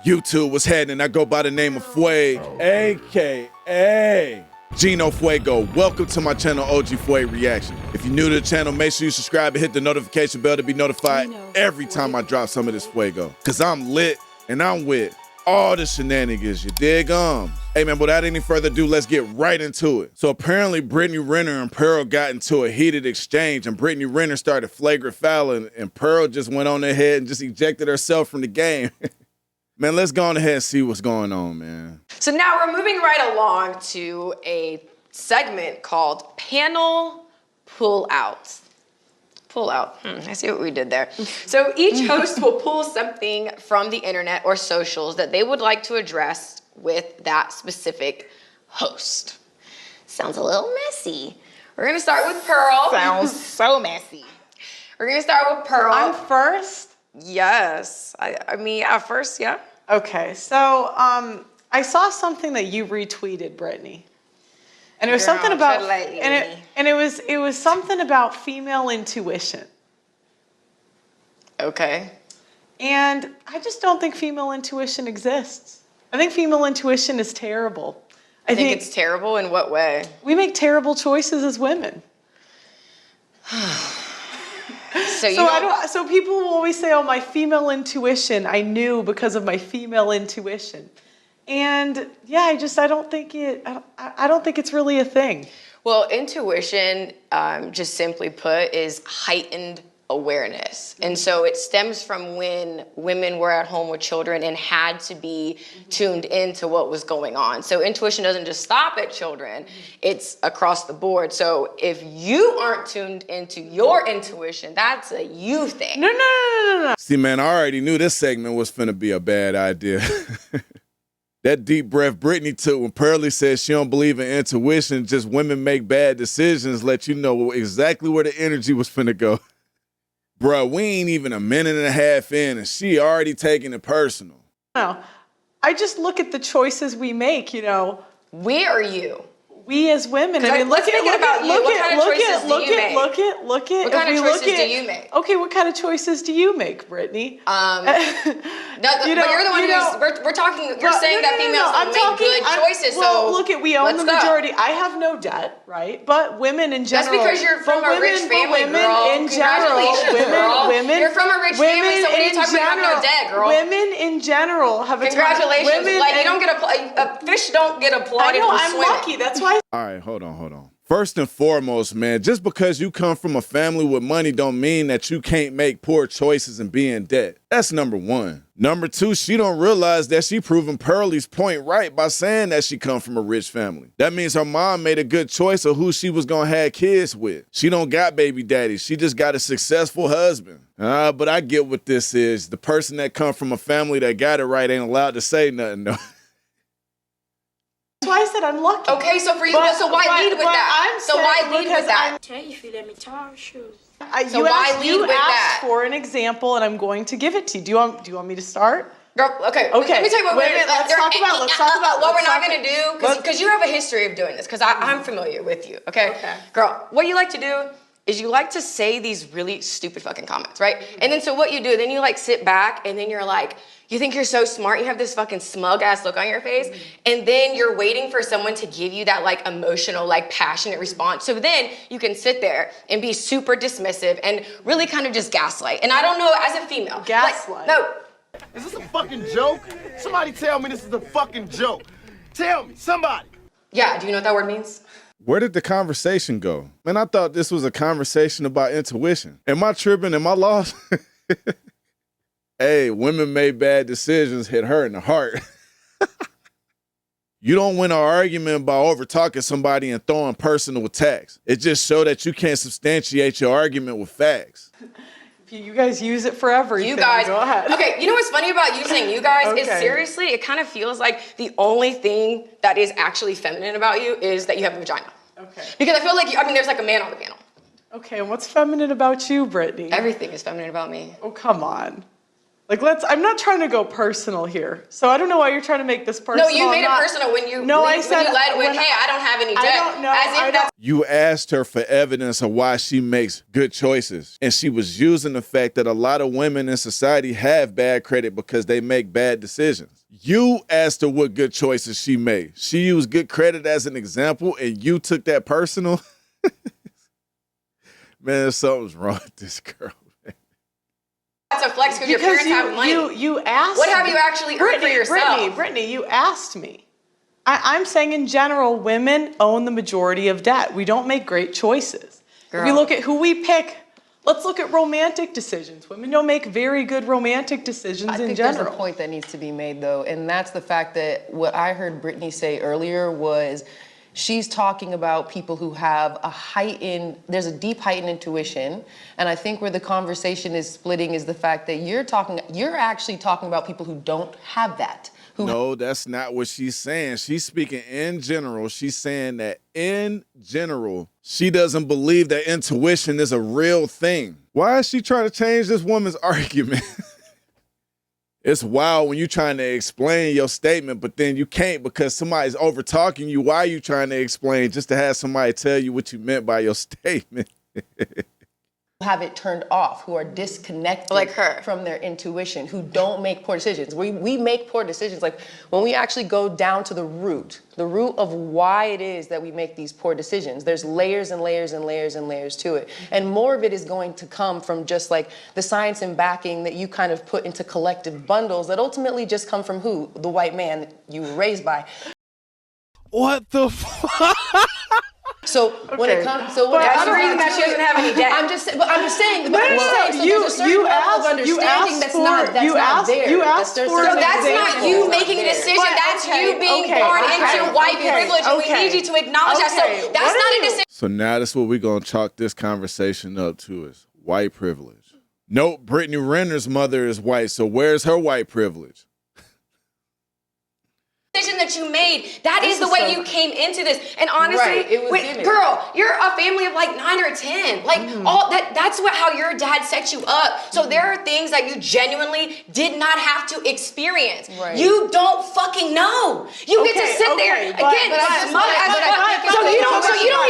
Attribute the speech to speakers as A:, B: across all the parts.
A: YouTube, what's happening? I go by the name of Fuego, a.k.a. Gino Fuego. Welcome to my channel, OG Fuego Reaction. If you're new to the channel, make sure you subscribe and hit the notification bell to be notified every time I drop some of this Fuego. Cause I'm lit and I'm with all the shenanigans, you dig? Hey man, without any further ado, let's get right into it. So apparently Brittany Renner and Pearl got into a heated exchange and Brittany Renner started flagrant fouling and Pearl just went on ahead and just ejected herself from the game. Man, let's go on ahead and see what's going on, man.
B: So now we're moving right along to a segment called Panel Pull-Outs. Pull-out, I see what we did there. So each host will pull something from the internet or socials that they would like to address with that specific host. Sounds a little messy. We're gonna start with Pearl.
C: Sounds so messy.
B: We're gonna start with Pearl.
C: I'm first?
B: Yes, I mean, at first, yeah.
C: Okay, so I saw something that you retweeted, Brittany. And it was something about, and it was something about female intuition.
B: Okay.
C: And I just don't think female intuition exists. I think female intuition is terrible.
B: I think it's terrible in what way?
C: We make terrible choices as women. So people will always say, "Oh, my female intuition, I knew because of my female intuition." And yeah, I don't think it's really a thing.
B: Well, intuition, just simply put, is heightened awareness. And so it stems from when women were at home with children and had to be tuned into what was going on. So intuition doesn't just stop at children, it's across the board. So if you aren't tuned into your intuition, that's a you thing.
C: No.
A: See, man, I already knew this segment was finna be a bad idea. That deep breath Brittany took when Pearly said she don't believe in intuition, just women make bad decisions, let you know exactly where the energy was finna go. Bruh, we ain't even a minute and a half in and she already taking it personal.
C: No, I just look at the choices we make, you know.
B: We or you?
C: We as women. I mean,
B: What kind of choices do you make?
C: What kind
B: of choices do you make?
C: Okay, what kind of choices do you make, Brittany?
B: But you're the one who's, we're talking, you're saying that females don't make good choices,
C: well, look at, we own the majority. I have no debt, right? But women in general.
B: That's because you're from a rich family, girl. Congratulations, girl. You're from a rich family, so what are you talking about? You have no debt, girl.
C: Women in general have a
B: Congratulations. Like, you don't get a fish don't get applauded for swimming.
C: I'm lucky, that's why.
A: All right, hold on. First and foremost, man, just because you come from a family with money don't mean that you can't make poor choices and be in debt. That's number one. Number two, she don't realize that she proving Pearly's point right by saying that she come from a rich family. That means her mom made a good choice of who she was gonna have kids with. She don't got baby daddies. She just got a successful husband. But I get what this is. The person that come from a family that got it right ain't allowed to say nothing, though.
C: That's why I said I'm lucky.
B: Okay, so for you, so why lead with that? So why lead with that?
C: You asked for an example, and I'm going to give it to you. Do you want me to start?
B: Girl, okay. Let me tell you what.
C: Let's talk about
B: what we're not gonna do, because you have a history of doing this. Because I'm familiar with you. Okay. Girl, what you like to do is you like to say these really stupid fucking comments, right? And then so what you do, then you like sit back, and then you're like, you think you're so smart, you have this fucking smug ass look on your face, and then you're waiting for someone to give you that like emotional, like passionate response. So then you can sit there and be super dismissive and really kind of just gaslight. And I don't know, as a female.
C: Gaslight?
B: No.
D: Is this a fucking joke? Somebody tell me this is a fucking joke. Tell me, somebody.
B: Yeah, do you know what that word means?
A: Where did the conversation go? Man, I thought this was a conversation about intuition. Am I tripping? Am I lost? Hey, women made bad decisions, hit her in the heart. You don't win an argument by over-talking somebody and throwing personal attacks. It just shows that you can't substantiate your argument with facts.
C: You guys use it for everything.
B: You guys,
C: go ahead.
B: Okay, you know what's funny about using you guys is seriously, it kind of feels like the only thing that is actually feminine about you is that you have a vagina. Okay. Because I feel like, there's like a man on the panel.
C: Okay, and what's feminine about you, Brittany?
B: Everything is feminine about me.
C: Oh, come on. Like, I'm not trying to go personal here. So I don't know why you're trying to make this personal.
B: No, you made it personal when you
C: I said,
B: when you led with, hey, I don't have any debt.
C: I don't know.
B: As if that's
A: You asked her for evidence of why she makes good choices. And she was using the fact that a lot of women in society have bad credit because they make bad decisions. You asked her what good choices she made. She used good credit as an example, and you took that personal. Man, something's wrong with this girl.
B: that's a flex because your parents have money.
C: You asked
B: What have you actually earned for yourself?
C: Brittany, you asked me. I'm saying in general, women own the majority of debt. We don't make great choices. If we look at who we pick, let's look at romantic decisions. Women don't make very good romantic decisions in general.
E: I think there's a point that needs to be made, though, and that's the fact that what I heard Brittany say earlier was she's talking about people who have there's a deep heightened intuition, and I think where the conversation is splitting is the fact that you're actually talking about people who don't have that.
A: No, that's not what she's saying. She's speaking in general. She's saying that in general, she doesn't believe that intuition is a real thing. Why is she trying to change this woman's argument? It's wild when you're trying to explain your statement, but then you can't because somebody's over talking you. Why are you trying to explain just to have somebody tell you what you meant by your statement?
E: Have it turned off, who are disconnected
B: Like her.
E: from their intuition, who don't make poor decisions. We make poor decisions. Like when we actually go down to the root of why it is that we make these poor decisions, there's layers and layers and layers and layers to it. And more of it is going to come from just like the science and backing that you kind of put into collective bundles that ultimately just come from who? The white man that you were raised by.
F: What the fuck?
E: So when it comes, so when
B: That's the reason that she doesn't have any debt.
E: I'm just saying. So there's a certain
C: you
E: level of
C: asked-
E: understanding that's
C: you
E: not
C: asked-
E: there.
C: you asked
E: There's
C: for
E: certain
C: an
B: That's not
C: example.
B: you making a decision.
C: But,
B: That's you being
C: okay,
B: born
C: okay,
B: into white
C: okay,
B: privilege, and we
C: okay.
B: need you to acknowledge that.
C: Okay,
B: So that's
C: what
B: not
C: are
B: a decision.
A: So now that's what we're going to chalk this conversation up to is white privilege. Nope, Brittany Renner's mother is white, so where's her white privilege?
B: That you made, that is the way you came into this. And honestly,
E: Right, it was given.
B: girl, you're a family of like 9 or 10. Like all that's how your dad set you up. So there are things that you genuinely did not have to experience.
E: Right.
B: You don't fucking know. You get to sit there
C: but-
B: again,
C: but I-
B: smug as
C: but I
B: fuck.
C: think
B: So
C: it's
B: you don't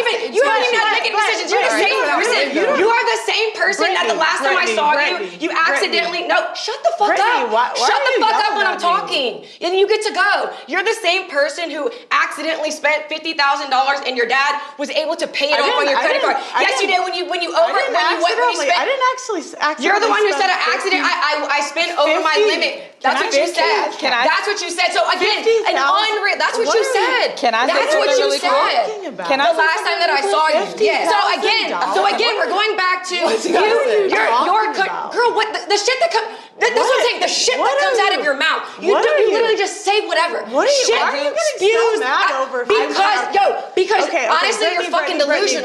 C: right.
B: even have to make any decisions. You're the
C: Right.
B: same
C: Right.
B: person.
C: Right.
B: You are the same person that the last time I saw
C: Brittany,
B: you accidentally shut the fuck
C: Brittany,
B: up.
C: why
B: Shut
C: are
B: the
C: you
B: fuck up
C: yelling
B: when
C: at
B: I'm
C: me?
B: talking. And you get to go. You're the same person who accidentally spent $50,000 and your dad was able to pay it off on your credit card. Yes, you did when you spent.
C: I didn't actually
B: You're the one who said an
C: spend
B: accident. I spent over my
C: 50.
B: limit.
C: Can
B: That's
C: I
B: what you
C: 50?
B: said.
C: Can I-
B: That's what you said. So again,
C: 50,000?
B: an unreal. That's what
C: What
B: you
C: are you-
B: said.
G: Can I say
B: That's what
G: something
B: you
G: really quick?
B: said.
C: Can I
B: The last time that I saw you. Yeah. So again, we're going back to
C: What are you
B: your
C: talking about?
B: girl. What the shit that comes? That's what I'm saying. The shit
C: What
B: that comes
C: are
B: out of
C: you-
B: your mouth. You
C: what are
B: you
C: you-
B: literally just say whatever.
C: What are you-
B: Shit
C: why are you getting so
B: spews
C: mad
B: out-
C: over-
B: Because
C: Okay,
B: honestly, you're fucking delusional.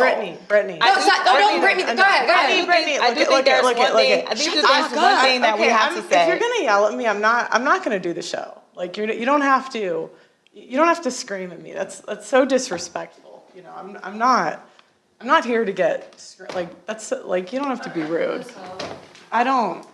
C: Brittany.
B: No, don't Brittany. Go ahead. Go ahead.
C: Brittany,
G: I do think there's one thing. I think there's one thing that we have to say.
C: If you're gonna yell at me, I'm not gonna do the show. Like you don't have to. You don't have to scream at me. That's so disrespectful. You know, I'm not here to get like that's like you don't have to be rude. I don't.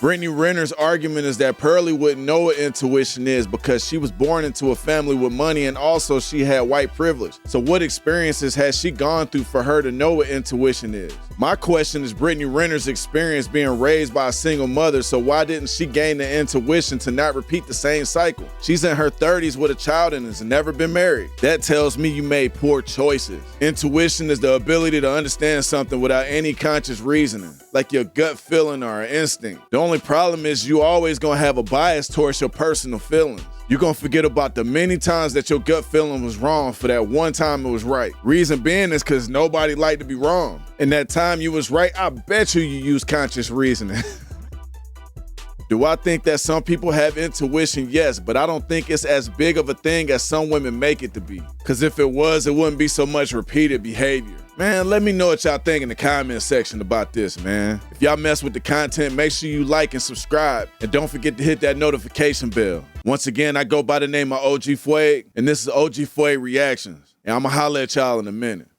A: Brittany Renner's argument is that Pearlie wouldn't know what intuition is because she was born into a family with money and also she had white privilege. So what experiences has she gone through for her to know what intuition is? My question is Brittany Renner's experience being raised by a single mother, so why didn't she gain the intuition to not repeat the same cycle? She's in her 30s with a child and has never been married. That tells me you made poor choices. Intuition is the ability to understand something without any conscious reasoning, like your gut feeling or an instinct. The only problem is you always gonna have a bias towards your personal feelings. You're gonna forget about the many times that your gut feeling was wrong for that one time it was right. Reason being is because nobody liked to be wrong. And that time you was right, I bet you used conscious reasoning. Do I think that some people have intuition? Yes, but I don't think it's as big of a thing as some women make it to be. Because if it was, it wouldn't be so much repeated behavior. Man, let me know what y'all think in the comment section about this, man. If y'all mess with the content, make sure you like and subscribe. And don't forget to hit that notification bell. Once again, I go by the name of OG Fuego, and this is OG Fuego Reactions. And I'ma holler at y'all in a minute.